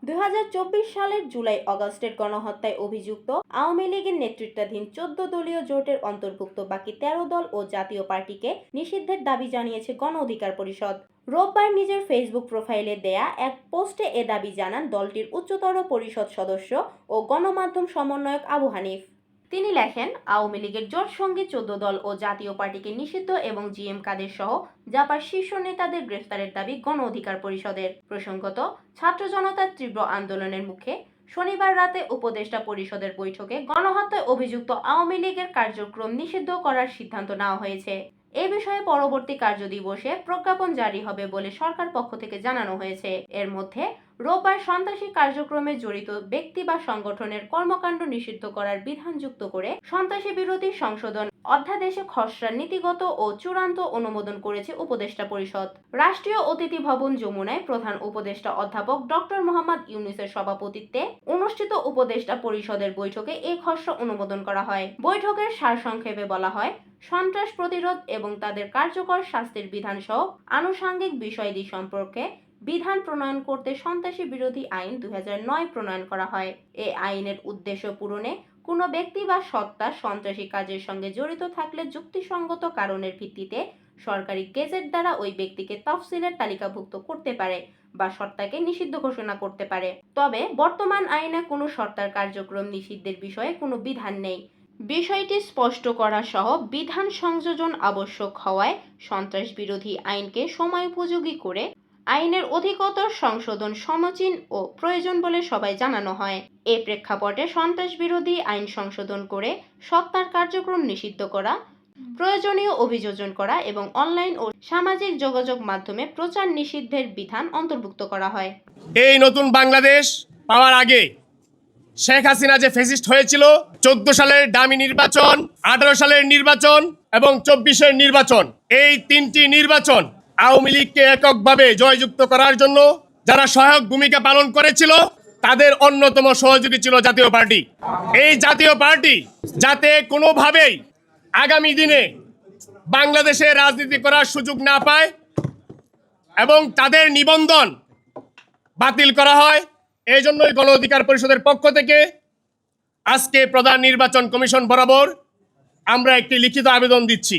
2024 সালের জুলাই আগস্টের গণহত্যায় অভিযুক্ত আওয়ামী লীগের নেতৃত্বাধীন 14 দলীয় জোটের অন্তর্ভুক্ত বাকি 13 দল ও জাতীয় পার্টিকে নিষিদ্ধের দাবি জানিয়েছে গণ অধিকার পরিষদ। রোববার নিজের ফেসবুক প্রোফাইলে দেয়া এক পোস্টে এ দাবি জানান দলটির উচ্চতর পরিষদ সদস্য ও গণমাধ্যম সমন্বয়ক আবু হানিফ। তিনি লেখেন, আওয়ামী লীগের জোট সঙ্গে 14 দল ও জাতীয় পার্টিকে নিষিদ্ধ এবং জিএম কাদের সহ জাপার শীর্ষ নেতাদের গ্রেফতারের দাবি গণ অধিকার পরিষদের। প্রসঙ্গত, ছাত্র জনতার তীব্র আন্দোলনের মুখে শনিবার রাতে উপদেষ্টা পরিষদের বৈঠকে গণহত্যায় অভিযুক্ত আওয়ামী লীগের কার্যক্রম নিষিদ্ধ করার সিদ্ধান্ত নেওয়া হয়েছে। এ বিষয়ে পরবর্তী কার্যদিবসে প্রজ্ঞাপন জারি হবে বলে সরকার পক্ষ থেকে জানানো হয়েছে। এর মধ্যে রোববার সন্ত্রাসী কার্যক্রমে জড়িত ব্যক্তি বা সংগঠনের কর্মকাণ্ড নিষিদ্ধ করার বিধান যুক্ত করে সন্ত্রাসী বিরোধী সংশোধন অধ্যাদেশে খসড়া নীতিগত ও চূড়ান্ত অনুমোদন করেছে উপদেষ্টা পরিষদ। রাষ্ট্রীয় অতিথি ভবন যমুনায় প্রধান উপদেষ্টা অধ্যাপক ডক্টর মোহাম্মদ ইউনূসের সভাপতিত্বে অনুষ্ঠিত উপদেষ্টা পরিষদের বৈঠকে এই খসড়া অনুমোদন করা হয়। বৈঠকের সারসংক্ষেপে বলা হয়, সন্ত্রাস প্রতিরোধ এবং তাদের কার্যকর শাস্তির বিধান সহ আনুষঙ্গিক বিষয়াদি সম্পর্কে বিধান প্রণয়ন করতে সন্ত্রাসী বিরোধী আইন 2009 প্রণয়ন করা হয়। এই আইনের উদ্দেশ্য পূরণে কোনো ব্যক্তি বা সত্তা সন্ত্রাসী কাজের সঙ্গে জড়িত থাকলে যুক্তিসঙ্গত কারণের ভিত্তিতে সরকারি গেজেট দ্বারা ওই ব্যক্তিকে তফসিলের তালিকাভুক্ত করতে পারে বা সত্তাকে নিষিদ্ধ ঘোষণা করতে পারে। তবে বর্তমান আইনে কোনো সত্তার কার্যক্রম নিষিদ্ধের বিষয়ে কোনো বিধান নেই। বিষয়টি স্পষ্ট করা সহ বিধান সংযোজন আবশ্যক হওয়ায় সন্ত্রাস বিরোধী আইনকে সময়োপযোগী করে আইনের অধিকতর সংশোধন সমীচীন ও প্রয়োজন বলে সবাই জানানো হয়। এ প্রেক্ষাপটে সন্ত্রাস বিরোধী আইন সংশোধন করে সত্তার কার্যক্রম নিষিদ্ধ করা, প্রয়োজনীয় অভিযোজন করা এবং অনলাইন ও সামাজিক যোগাযোগ মাধ্যমে প্রচার নিষিদ্ধের বিধান অন্তর্ভুক্ত করা হয়। এই নতুন বাংলাদেশ পাওয়ার আগে শেখ হাসিনা যে ফ্যাসিস্ট হয়েছিল, 14 সালের ডামি নির্বাচন, 18 সালের নির্বাচন এবং 24-এর নির্বাচন, এই তিনটি নির্বাচন আওয়ামী লীগকে এককভাবে জয়যুক্ত করার জন্য যারা সহায়ক ভূমিকা পালন করেছিল তাদের অন্যতম সহযোগী ছিল জাতীয় পার্টি। এই জাতীয় পার্টি যাতে কোনোভাবেই আগামী দিনে বাংলাদেশে রাজনীতি করার সুযোগ না পায় এবং তাদের নিবন্ধন বাতিল করা হয়, এই জন্যই গণ অধিকার পরিষদের পক্ষ থেকে আজকে প্রধান নির্বাচন কমিশন বরাবর আমরা একটি লিখিত আবেদন দিচ্ছি।